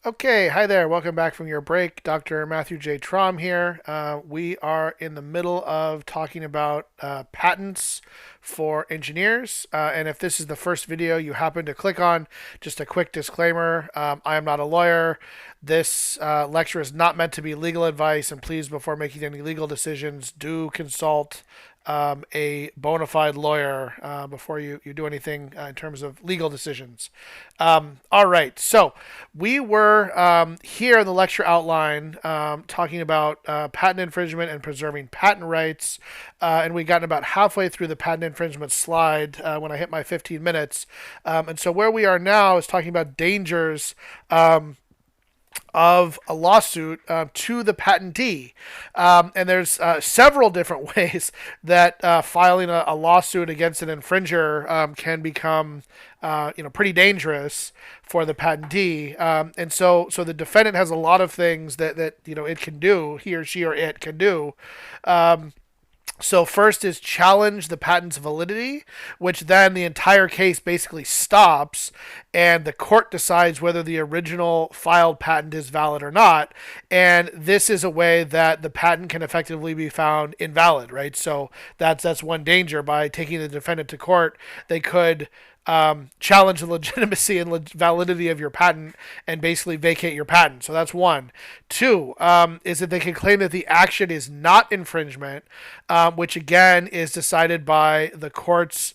Okay, hi there. Welcome back from your break. Dr. Matthew J. Trom here. We are in the middle of talking about patents for engineers. And if this is the first video you happen to click on, just a quick disclaimer, I am not a lawyer. This lecture is not meant to be legal advice, and please, before making any legal decisions, do consult a bona fide lawyer before you do anything in terms of legal decisions. All right, so we were here in the lecture outline talking about patent infringement and preserving patent rights, and we gotten about halfway through the patent infringement slide when I hit my 15 minutes. And so where we are now is talking about dangers of a lawsuit to the patentee. And there's several different ways that filing a lawsuit against an infringer can become pretty dangerous for the patentee. And so the defendant has a lot of things that it can do, he or she or it can do. So first is challenge the patent's validity, which then the entire case basically stops and the court decides whether the original filed patent is valid or not. And this is a way that the patent can effectively be found invalid, right? So that's one danger. By taking the defendant to court, they could challenge the legitimacy and validity of your patent and basically vacate your patent. So that's one. Two is that they can claim that the action is not infringement, which again is decided by the court's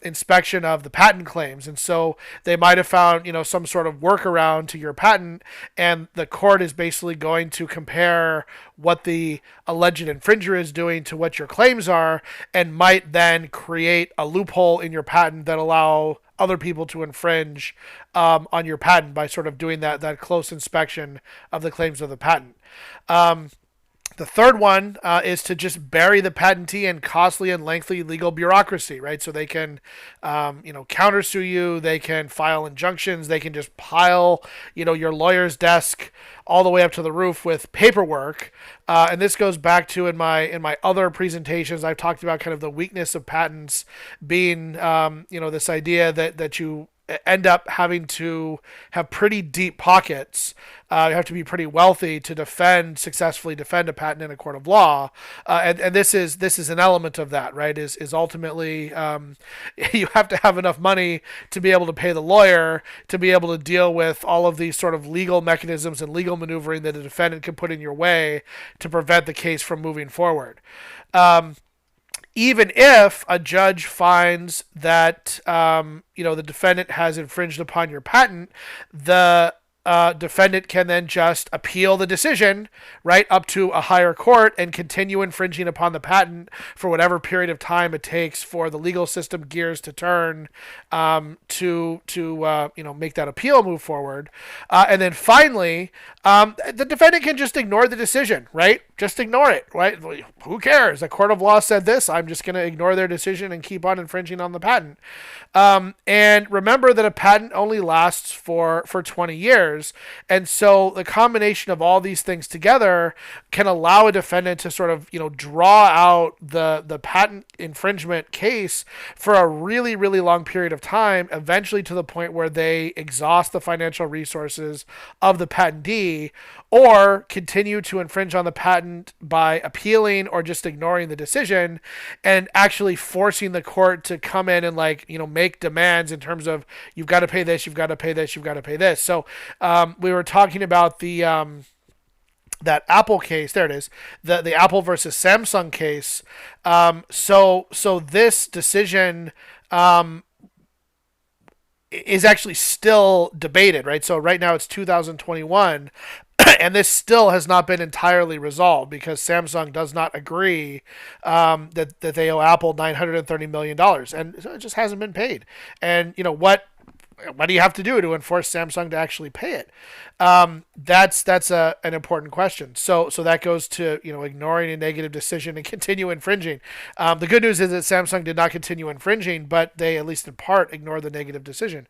inspection of the patent claims. And so they might have found, some sort of workaround to your patent, and the court is basically going to compare what the alleged infringer is doing to what your claims are, and might then create a loophole in your patent that allow other people to infringe on your patent by sort of doing that close inspection of the claims of the patent. The third one is to just bury the patentee in costly and lengthy legal bureaucracy, right? So they can, countersue you. They can file injunctions. They can just pile, your lawyer's desk all the way up to the roof with paperwork. And this goes back to in my other presentations, I've talked about kind of the weakness of patents being, this idea that you end up having to have pretty deep pockets. You have to be pretty wealthy to successfully defend a patent in a court of law, and this is an element of that, right? Is ultimately you have to have enough money to be able to pay the lawyer, to be able to deal with all of these sort of legal mechanisms and legal maneuvering that a defendant can put in your way to prevent the case from moving forward. Even if a judge finds that the defendant has infringed upon your patent, the defendant can then just appeal the decision right up to a higher court and continue infringing upon the patent for whatever period of time it takes for the legal system gears to turn to make that appeal move forward. And then finally, the defendant can just ignore the decision, right? Just ignore it, right? Who cares? A court of law said this. I'm just going to ignore their decision and keep on infringing on the patent. And remember that a patent only lasts for 20 years. And so the combination of all these things together can allow a defendant to sort of, draw out the patent infringement case for a really, really long period of time, eventually to the point where they exhaust the financial resources of the patentee, or continue to infringe on the patent by appealing or just ignoring the decision and actually forcing the court to come in and make demands in terms of you've got to pay this, you've got to pay this, you've got to pay this. So we were talking about the that Apple case. There it is, the Apple versus Samsung case. So this decision is actually still debated, right? So right now it's 2021, and this still has not been entirely resolved because Samsung does not agree that they owe Apple $930 million, and it just hasn't been paid. And what do you have to do to enforce Samsung to actually pay it? That's an important question. So that goes to ignoring a negative decision and continue infringing. The good news is that Samsung did not continue infringing, but they at least in part ignored the negative decision,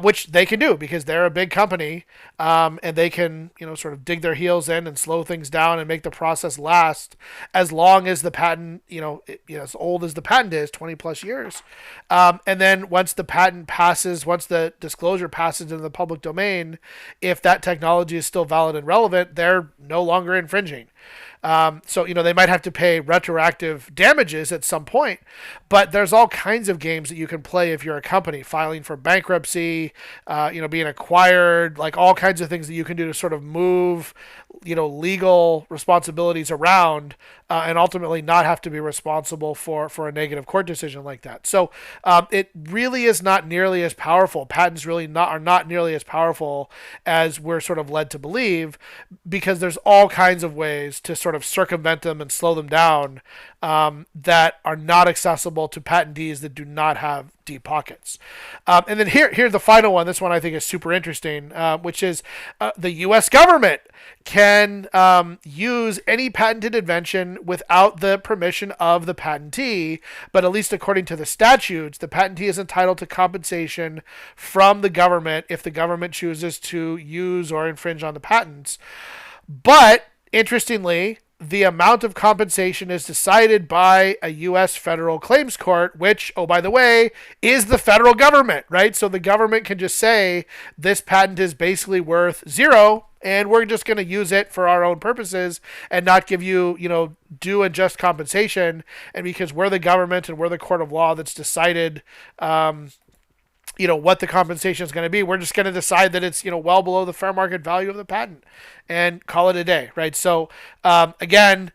which they can do because they're a big company, and they can sort of dig their heels in and slow things down and make the process last as long as the patent as old as the patent is, 20 plus years. And then once the patent passes, once the disclosure passes into the public domain, if that technology is still valid and relevant, they're no longer infringing. So, they might have to pay retroactive damages at some point, but there's all kinds of games that you can play if you're a company filing for bankruptcy, being acquired, like all kinds of things that you can do to sort of move, legal responsibilities around, and ultimately not have to be responsible for a negative court decision like that. So it really is not nearly as powerful. Patents really are not nearly as powerful as we're sort of led to believe, because there's all kinds of ways to sort of circumvent them and slow them down, that are not accessible to patentees that do not have deep pockets. And then here's the final one. This one I think is super interesting, which is the U.S. government can use any patented invention without the permission of the patentee, but at least according to the statutes, the patentee is entitled to compensation from the government if the government chooses to use or infringe on the patents. But interestingly, the amount of compensation is decided by a U.S. federal claims court, which, oh, by the way, is the federal government, right? So the government can just say this patent is basically worth zero, and we're just going to use it for our own purposes and not give you, due and just compensation. And because we're the government and we're the court of law that's decided, what the compensation is going to be, we're just going to decide that it's, well below the fair market value of the patent and call it a day, right? So, again,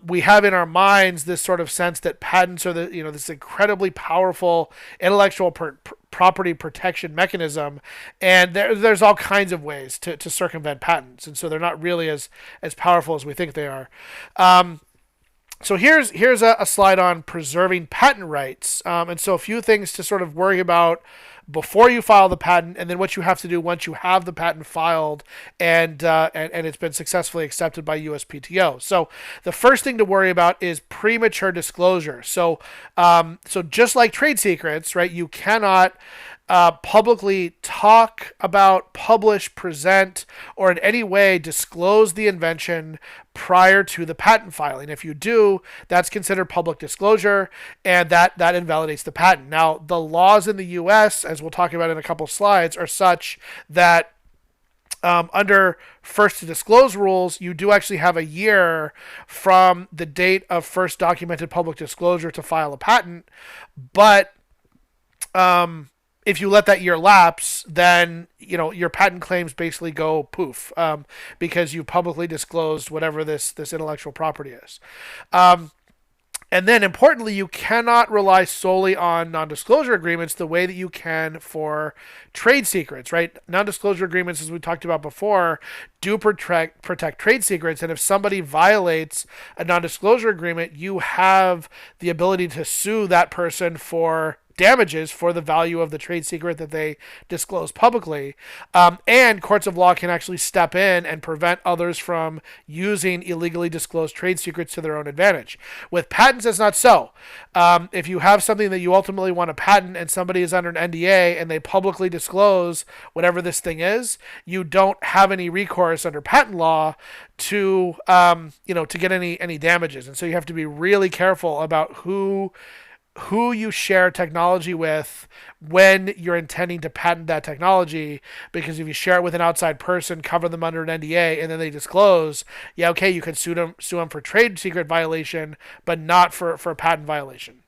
we have in our minds this sort of sense that patents are this incredibly powerful intellectual property protection mechanism, and there's all kinds of ways to circumvent patents, and so they're not really as powerful as we think they are. So here's a slide on preserving patent rights, and so a few things to sort of worry about before you file the patent, and then what you have to do once you have the patent filed and it's been successfully accepted by USPTO. So the first thing to worry about is premature disclosure. So just like trade secrets, right? You cannot publicly talk about, publish, present, or in any way disclose the invention prior to the patent filing. If you do, that's considered public disclosure, and that invalidates the patent. Now, the laws in the U.S., as we'll talk about in a couple slides, are such that under first to disclose rules, you do actually have a year from the date of first documented public disclosure to file a patent, but if you let that year lapse, then your patent claims basically go poof, because you publicly disclosed whatever this intellectual property is. And then importantly, you cannot rely solely on non-disclosure agreements the way that you can for trade secrets, right? Non-disclosure agreements, as we talked about before, do protect trade secrets. And if somebody violates a non-disclosure agreement, you have the ability to sue that person for damages for the value of the trade secret that they disclose publicly. And courts of law can actually step in and prevent others from using illegally disclosed trade secrets to their own advantage. With patents, it's not so. If you have something that you ultimately want to patent and somebody is under an NDA and they publicly disclose whatever this thing is, you don't have any recourse under patent law to get any damages. And so you have to be really careful about who you share technology with when you're intending to patent that technology, because if you share it with an outside person, cover them under an NDA, and then they disclose, you can sue them for trade secret violation, but not for a patent violation.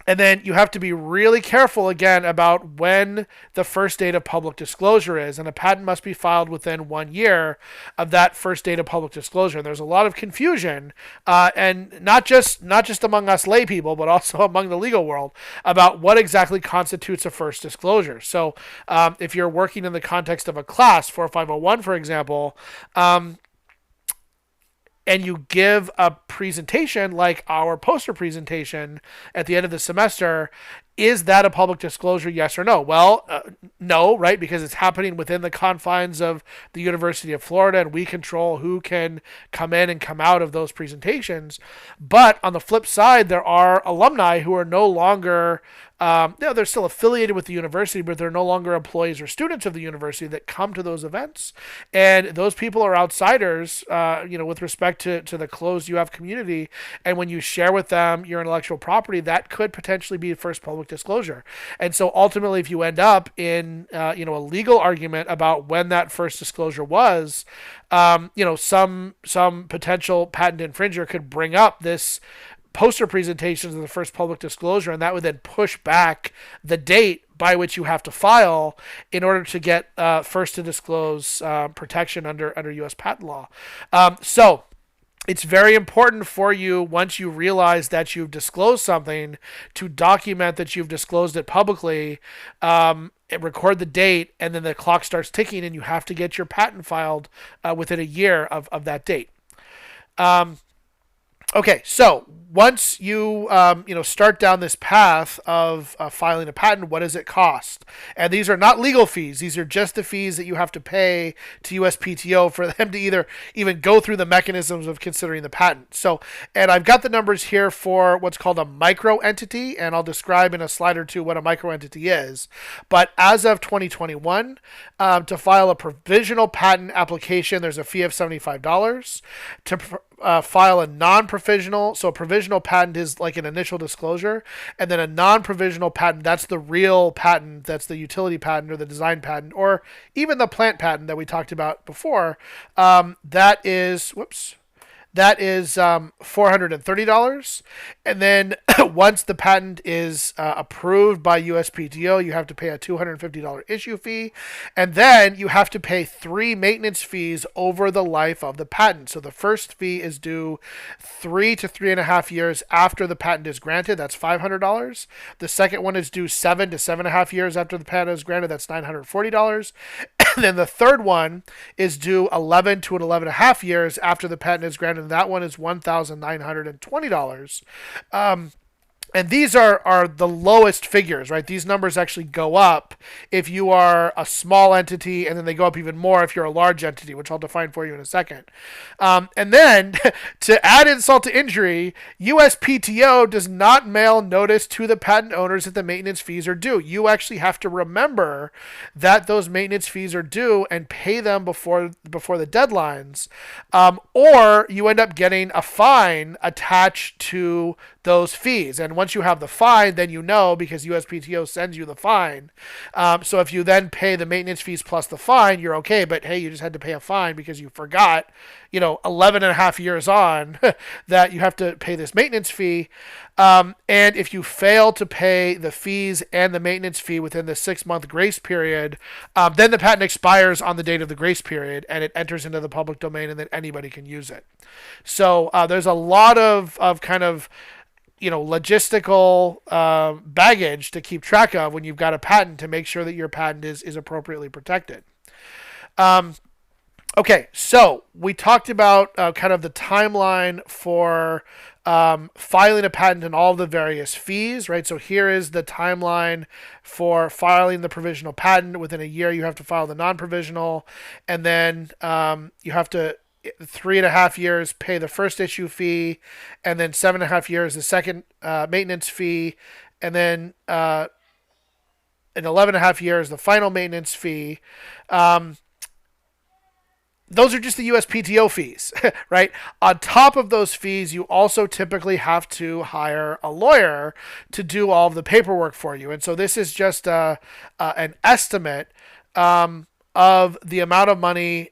And then you have to be really careful, again, about when the first date of public disclosure is. And a patent must be filed within 1 year of that first date of public disclosure. There's a lot of confusion, and not just among us lay people, but also among the legal world, about what exactly constitutes a first disclosure. So if you're working in the context of a class, 4501, for example, and you give a presentation like our poster presentation at the end of the semester, is that a public disclosure, yes or no? Well, no, right? Because it's happening within the confines of the University of Florida, and we control who can come in and come out of those presentations. But on the flip side, there are alumni who are no longer they're still affiliated with the university, but they're no longer employees or students of the university that come to those events. And those people are outsiders, with respect to the closed UF community. And when you share with them your intellectual property, that could potentially be first public disclosure. And so ultimately, if you end up in a legal argument about when that first disclosure was, some potential patent infringer could bring up this poster presentations of the first public disclosure, and that would then push back the date by which you have to file in order to get first to disclose protection under U.S. patent law. So it's very important for you, once you realize that you've disclosed something, to document that you've disclosed it publicly, record the date, and then the clock starts ticking, and you have to get your patent filed within a year of that date. Okay, so once you start down this path of filing a patent, what does it cost? And these are not legal fees; these are just the fees that you have to pay to USPTO for them to either even go through the mechanisms of considering the patent. So, and I've got the numbers here for what's called a micro entity, and I'll describe in a slide or two what a micro entity is. But as of 2021, to file a provisional patent application, there's a fee of $75. To file a non-provisional, so a provisional patent is like an initial disclosure, and then a non-provisional patent, that's the real patent, that's the utility patent or the design patent, or even the plant patent that we talked about before. That is $430. And then once the patent is approved by USPTO, you have to pay a $250 issue fee. And then you have to pay 3 maintenance fees over the life of the patent. So the first fee is due 3 to 3.5 years after the patent is granted. That's $500. The second one is due 7 to 7.5 years after the patent is granted. That's $940. And then the third one is due 11 to 11.5 years after the patent is granted. And that one is $1,920. And these are the lowest figures, right? These numbers actually go up if you are a small entity, and then they go up even more if you're a large entity, which I'll define for you in a second. And then, to add insult to injury, USPTO does not mail notice to the patent owners that the maintenance fees are due. You actually have to remember that those maintenance fees are due and pay them before the deadlines, or you end up getting a fine attached to those fees. And once you have the fine, then you know, because USPTO sends you the fine. So if you then pay the maintenance fees plus the fine, you're okay. But hey, you just had to pay a fine because you forgot, 11.5 years on that you have to pay this maintenance fee. And if you fail to pay the fees and the maintenance fee within the 6-month grace period, then the patent expires on the date of the grace period, and it enters into the public domain, and then anybody can use it. So there's a lot of kind of logistical baggage to keep track of when you've got a patent, to make sure that your patent is appropriately protected. Okay, so we talked about kind of the timeline for filing a patent and all the various fees, right? So here is the timeline for filing the provisional patent. Within a year, you have to file the non-provisional, and then you have to 3.5 years pay the first issue fee, and then 7.5 years the second maintenance fee, and then in 11.5 years the final maintenance fee. Those are just the USPTO fees, right? On top of those fees, you also typically have to hire a lawyer to do all of the paperwork for you. And so this is just an estimate of the amount of money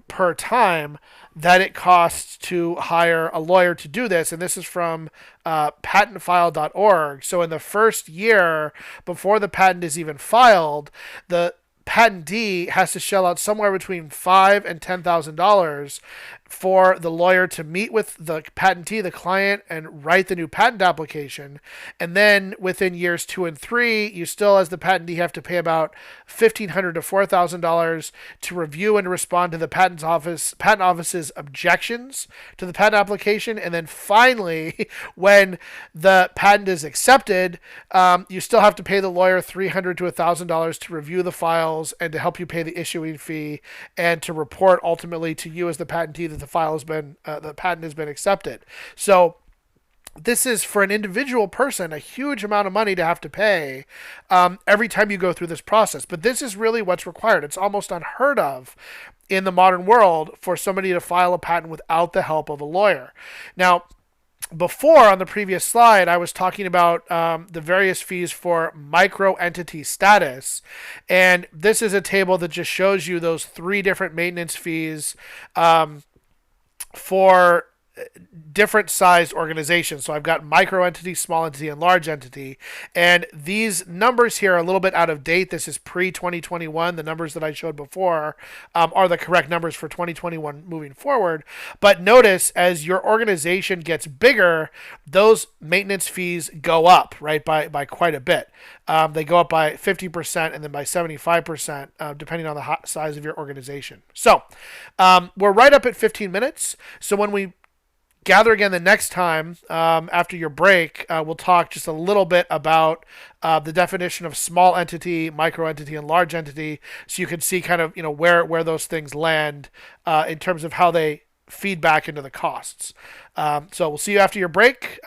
per time that it costs to hire a lawyer to do this. And this is from patentfile.org. So in the first year, before the patent is even filed, the patentee has to shell out somewhere between $5,000 and $10,000 for the lawyer to meet with the patentee, the client, and write the new patent application. And then within years 2 and 3, you still, as the patentee, have to pay about $1,500 to $4,000 to review and respond to the patent office's objections to the patent application. And then finally, when the patent is accepted, you still have to pay the lawyer $300 to $1,000 to review the files and to help you pay the issuing fee, and to report ultimately to you as the patentee that the patent has been accepted. So this is for an individual person a huge amount of money to have to pay every time you go through this process. But this is really what's required. It's almost unheard of in the modern world for somebody to file a patent without the help of a lawyer. Now, before on the previous slide, I was talking about the various fees for micro entity status. And this is a table that just shows you those three different maintenance fees for different sized organizations. So I've got micro entity, small entity, and large entity. And these numbers here are a little bit out of date. This is pre 2021. The numbers that I showed before are the correct numbers for 2021 moving forward. But notice as your organization gets bigger, those maintenance fees go up, right, by quite a bit. They go up by 50% and then by 75%, depending on the size of your organization. So we're right up at 15 minutes. So when we gather again the next time after your break, we'll talk just a little bit about the definition of small entity, micro entity, and large entity, so you can see kind of where those things land in terms of how they feed back into the costs. So we'll see you after your break.